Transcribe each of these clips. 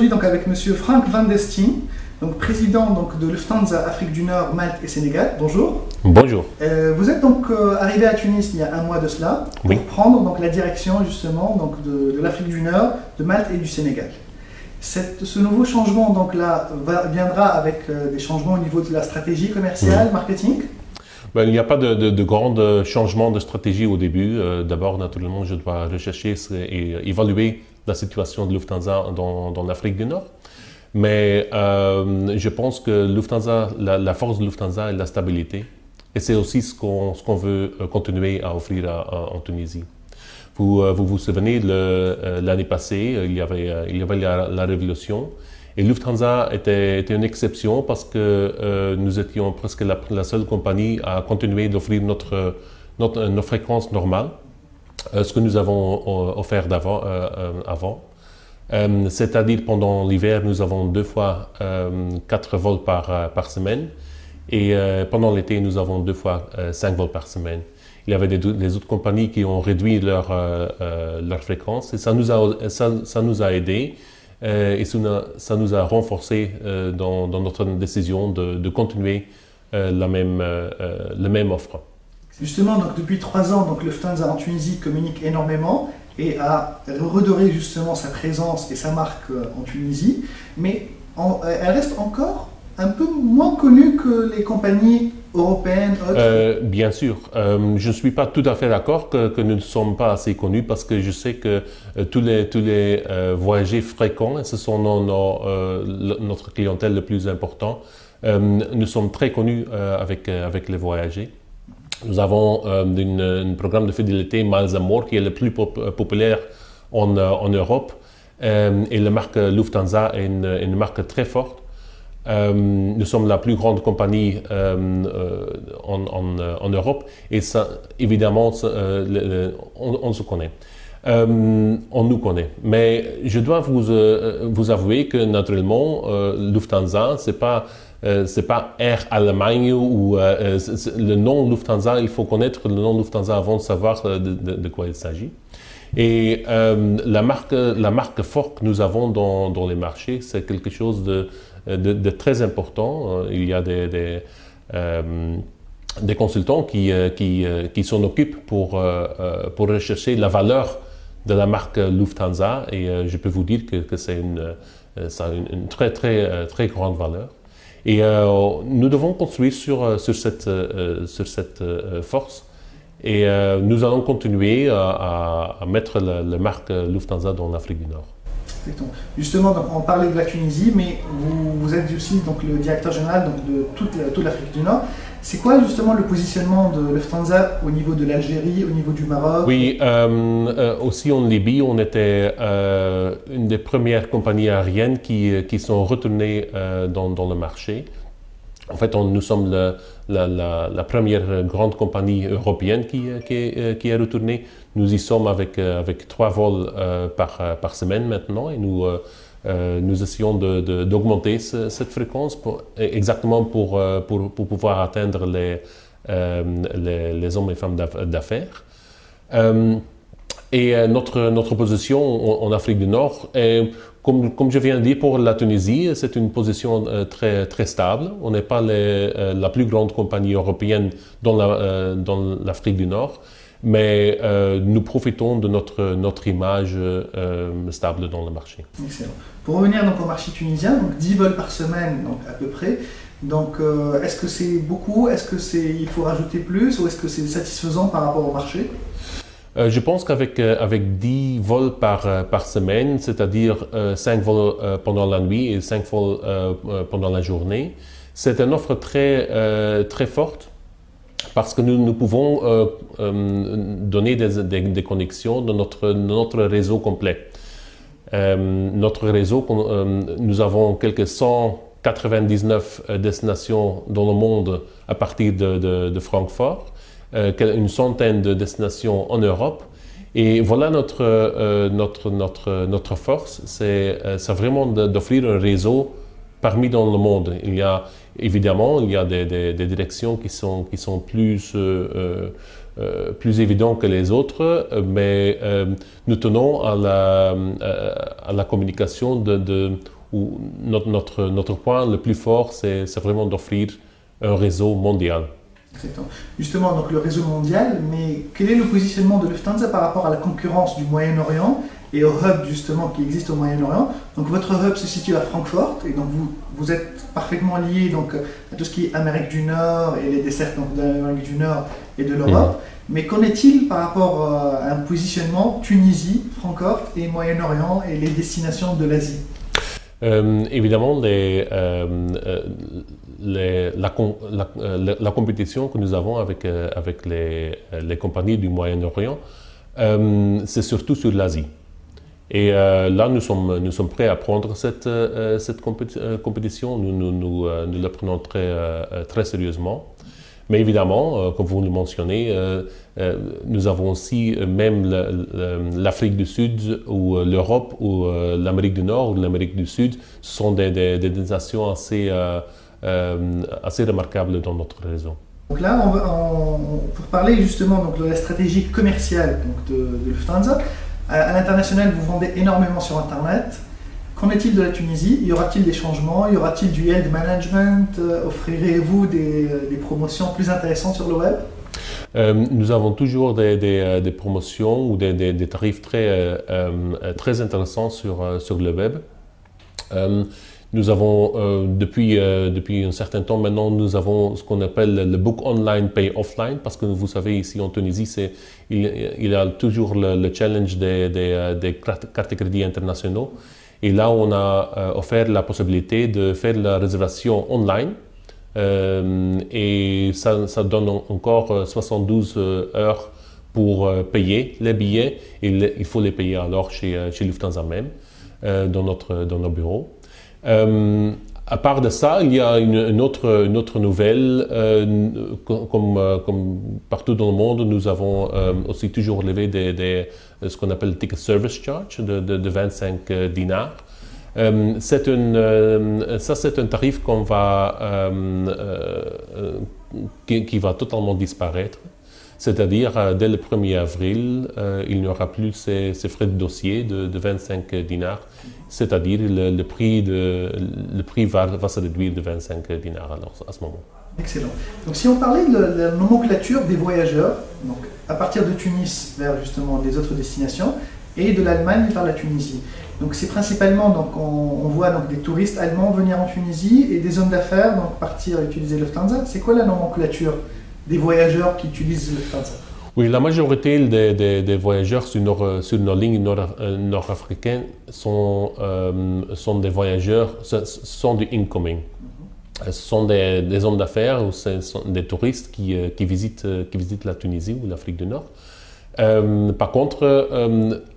aujourd'hui donc avec Monsieur Frank van der Steen, donc président donc de Lufthansa Afrique du Nord, Malte et Sénégal. Bonjour. Bonjour. Vous êtes donc arrivé à Tunis il y a un mois de cela pour prendre donc la direction justement donc de l'Afrique du Nord, de Malte et du Sénégal. Ce nouveau changement donc là viendra avec des changements au niveau de la stratégie commerciale, marketing. Il n'y a pas de grand changement de stratégie au début. D'abord, naturellement, je dois rechercher et évaluer la situation de Lufthansa dans l'Afrique du Nord. Mais je pense que Lufthansa, la force de Lufthansa est la stabilité. Et c'est aussi ce qu'on veut continuer à offrir en Tunisie. Vous souvenez, l'année passée, il y avait la révolution. Et Lufthansa était une exception parce que nous étions presque la seule compagnie à continuer d'offrir nos fréquences normales, ce que nous avons offert avant. C'est-à-dire pendant l'hiver, nous avons 2 fois 4 vols par semaine et pendant l'été, nous avons 2 fois 5 vols par semaine. Il y avait des autres compagnies qui ont réduit leur fréquence et ça nous a aidés. Et ça nous a renforcé dans notre décision de continuer la même offre. Justement, donc, depuis 3 ans, donc, Lufthansa en Tunisie communique énormément et a redoré justement sa présence et sa marque en Tunisie, mais elle reste encore un peu moins connue que les compagnies européennes, autres. Bien sûr. Je ne suis pas tout à fait d'accord que nous ne sommes pas assez connus parce que je sais que tous les voyageurs fréquents, et ce sont notre clientèle le plus important, nous sommes très connus avec les voyageurs. Nous avons un programme de fidélité Miles & More qui est le plus populaire en Europe et la marque Lufthansa est une marque très forte. Nous sommes la plus grande compagnie en Europe et ça, évidemment, on se connaît. On nous connaît. Mais je dois vous avouer que naturellement, Lufthansa, c'est pas Air Allemagne ou le nom Lufthansa. Il faut connaître le nom Lufthansa avant de savoir de quoi il s'agit. Et la marque forte que nous avons dans les marchés, c'est quelque chose de très important. Il y a des consultants qui s'en occupent pour rechercher la valeur de la marque Lufthansa et je peux vous dire que ça a une très grande valeur. Et nous devons construire sur cette force et nous allons continuer à mettre la marque Lufthansa dans l'Afrique du Nord. Justement, donc, on parlait de la Tunisie, mais vous êtes aussi donc, le directeur général donc, de toute l'Afrique du Nord. C'est quoi justement le positionnement de Lufthansa au niveau de l'Algérie, au niveau du Maroc? Oui, aussi en Libye, on était une des premières compagnies aériennes qui sont retournées dans le marché. En fait, nous sommes la première grande compagnie européenne qui est retournée. Nous y sommes avec 3 vols par semaine maintenant et nous essayons d'augmenter cette fréquence exactement pour pouvoir atteindre les hommes et femmes d'affaires. Et notre position en Afrique du Nord est, comme je viens de dire, pour la Tunisie, c'est une position très stable. On n'est pas la plus grande compagnie européenne dans l'Afrique du Nord, mais nous profitons de notre image stable dans le marché. Excellent. Pour revenir donc au marché tunisien, donc 10 vols par semaine donc à peu près. Donc est-ce que c'est beaucoup? Est-ce qu'il faut rajouter plus ou est-ce que c'est satisfaisant par rapport au marché? Je pense qu'avec 10 vols par semaine, c'est-à-dire 5 vols pendant la nuit et 5 vols pendant la journée, c'est une offre très forte parce que nous pouvons donner des connexions dans notre réseau complet. Notre réseau, nous avons quelques 199 destinations dans le monde à partir de Francfort. Une centaine de destinations en Europe. Et voilà notre force, c'est vraiment d'offrir un réseau parmi dans le monde. Évidemment, il y a des directions qui sont plus évidentes que les autres, mais nous tenons à la communication où notre point le plus fort, c'est vraiment d'offrir un réseau mondial. Exactement. Justement, donc le réseau mondial, mais quel est le positionnement de Lufthansa par rapport à la concurrence du Moyen-Orient et au hub justement qui existe au Moyen-Orient? Donc votre hub se situe à Francfort et donc vous êtes parfaitement lié donc à tout ce qui est Amérique du Nord et les desserts donc, de l'Amérique du Nord et de l'Europe. Mais qu'en est-il par rapport à un positionnement Tunisie, Francfort et Moyen-Orient et les destinations de l'Asie? Évidemment, la compétition que nous avons avec les compagnies du Moyen-Orient, c'est surtout sur l'Asie. Et là, nous sommes prêts à prendre cette compétition. Nous la prenons très sérieusement. Mais évidemment, comme vous le mentionnez, nous avons aussi même l'Afrique du Sud ou l'Europe ou l'Amérique du Nord ou l'Amérique du Sud sont des nations assez remarquables dans notre réseau. Donc là, pour parler justement donc, de la stratégie commerciale donc, de Lufthansa, à l'international, vous vendez énormément sur Internet. Qu'en est-il de la Tunisie? Y aura-t-il des changements? Y aura-t-il du yield management? Offrirez-vous des promotions plus intéressantes sur le web? Nous avons toujours des promotions ou des tarifs très intéressants sur le web. Nous avons, depuis un certain temps maintenant, nous avons ce qu'on appelle le book online, pay offline, parce que vous savez, ici en Tunisie, il y a toujours le challenge des cartes de crédit internationaux. Et là, on a offert la possibilité de faire la réservation online. Et ça donne encore 72 heures pour payer les billets. Et il faut les payer alors chez Lufthansa même, dans nos bureaux. À part de ça, il y a une autre nouvelle. Comme partout dans le monde, nous avons aussi toujours levé ce qu'on appelle le ticket service charge de 25 dinars. C'est un tarif qui va totalement disparaître. C'est-à-dire, dès le 1er avril, il n'y aura plus ces frais de dossier de 25 dinars. C'est-à-dire, le prix va se réduire de 25 dinars alors, à ce moment. Excellent. Donc, si on parlait de la nomenclature des voyageurs, donc à partir de Tunis vers justement les autres destinations, et de l'Allemagne vers la Tunisie. Donc c'est principalement, donc, on voit donc, des touristes allemands venir en Tunisie et des hommes d'affaires donc, partir utiliser Lufthansa. C'est quoi la nomenclature des voyageurs qui utilisent Lufthansa? Oui, la majorité des voyageurs sur nos lignes nord-africaines sont des voyageurs, sont du incoming. Ce sont des hommes d'affaires ou ce sont des touristes qui visitent la Tunisie ou l'Afrique du Nord. Par contre,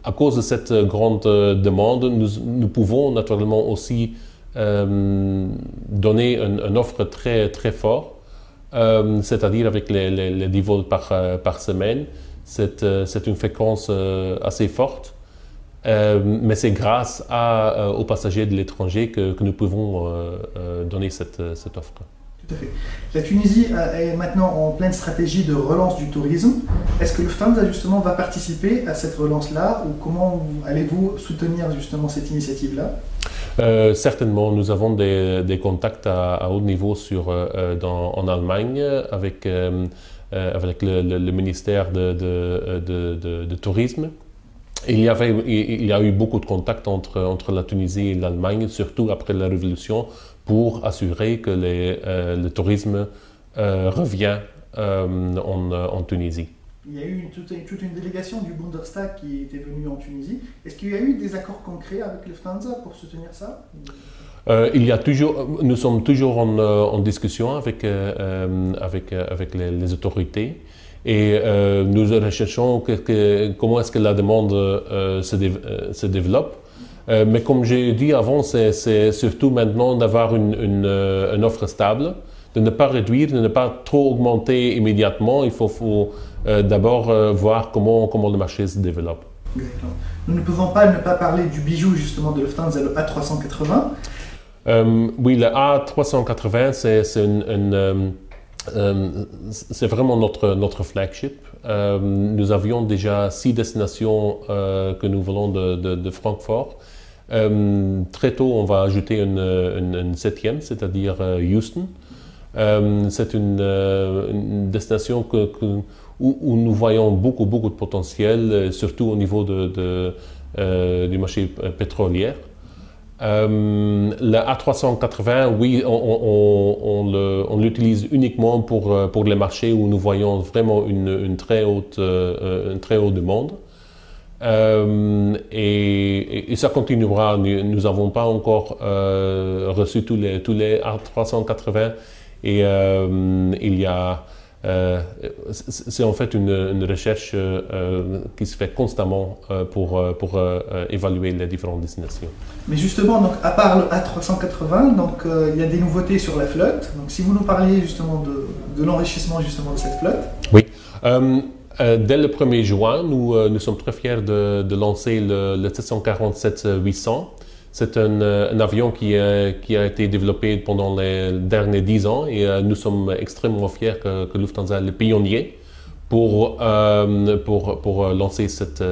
à cause de cette grande demande, nous pouvons naturellement aussi donner une offre très, très forte, c'est-à-dire avec les 10 vols par semaine. C'est une fréquence assez forte, mais c'est grâce aux passagers de l'étranger que nous pouvons donner cette offre. Tout à fait. La Tunisie est maintenant en pleine stratégie de relance du tourisme. Est-ce que Lufthansa justement va participer à cette relance-là ou comment allez-vous soutenir justement cette initiative-là? Certainement, nous avons des contacts à haut niveau en Allemagne avec le ministère de Tourisme. Il y a eu beaucoup de contacts entre la Tunisie et l'Allemagne, surtout après la Révolution, pour assurer que le tourisme revient en Tunisie. Il y a eu toute une délégation du Bundestag qui était venue en Tunisie. Est-ce qu'il y a eu des accords concrets avec Lufthansa pour soutenir ça? Nous sommes toujours en discussion avec les autorités et nous recherchons comment est-ce que la demande se développe. Mais comme j'ai dit avant, c'est surtout maintenant d'avoir une offre stable, de ne pas réduire, de ne pas trop augmenter immédiatement. Il faut d'abord voir comment le marché se développe. Exactement. Nous ne pouvons pas ne pas parler du bijou justement de Lufthansa, le A380. Oui, le A380, c'est vraiment notre flagship. Nous avions déjà 6 destinations que nous voulons de Francfort. Très tôt, on va ajouter une septième, c'est-à-dire Houston. C'est une destination où nous voyons beaucoup de potentiel, surtout au niveau du marché pétrolier. La A380, oui, on l'utilise uniquement pour les marchés où nous voyons vraiment une très haute demande. Et ça continuera. Nous n'avons pas encore reçu tous les A380 et il y a c'est en fait une recherche qui se fait constamment pour évaluer les différentes destinations. Mais justement, donc, à part le A380, donc, il y a des nouveautés sur la flotte. Donc, si vous nous parliez justement de l'enrichissement justement de cette flotte. Oui. Dès le 1er juin, nous sommes très fiers de lancer le 747-800. C'est un avion qui a été développé pendant les derniers 10 ans et nous sommes extrêmement fiers que Lufthansa est le pionnier pour lancer cet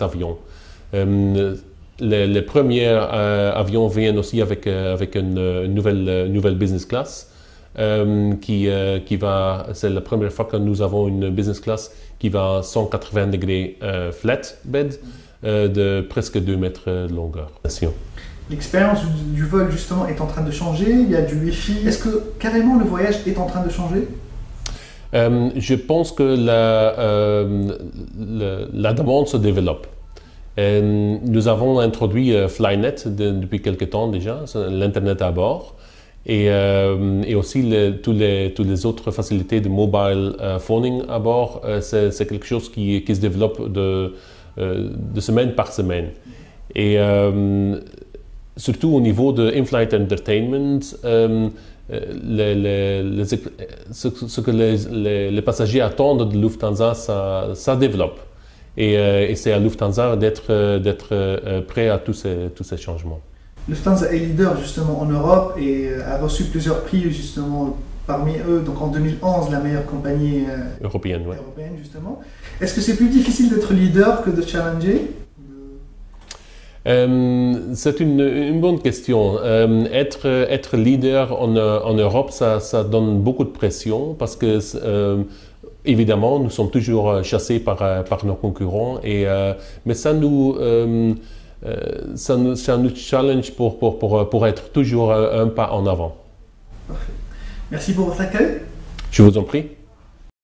avion. Les premiers avions viennent aussi avec une nouvelle business class. C'est la première fois que nous avons une business class qui va à 180 degrés flat bed de presque 2 mètres de longueur. L'expérience du vol justement est en train de changer, il y a du Wi-Fi. Est-ce que carrément le voyage est en train de changer? Je pense que la demande se développe. Nous avons introduit Flynet depuis quelque temps déjà, l'Internet à bord. Et aussi toutes les autres facilités de mobile phoning à bord, c'est quelque chose qui se développe de semaine par semaine. Et surtout au niveau de in-flight entertainment, ce que les passagers attendent de Lufthansa, ça développe. Et c'est à Lufthansa d'être prêt à tous ces changements. Lufthansa est leader justement en Europe et a reçu plusieurs prix justement parmi eux, donc en 2011 la meilleure compagnie européenne justement. Est-ce que c'est plus difficile d'être leader que de challenger? C'est une bonne question. Être leader en Europe, ça donne beaucoup de pression parce que évidemment nous sommes toujours chassés par nos concurrents mais ça nous challenge pour être toujours un pas en avant. Parfait. Merci pour votre accueil. Je vous en prie.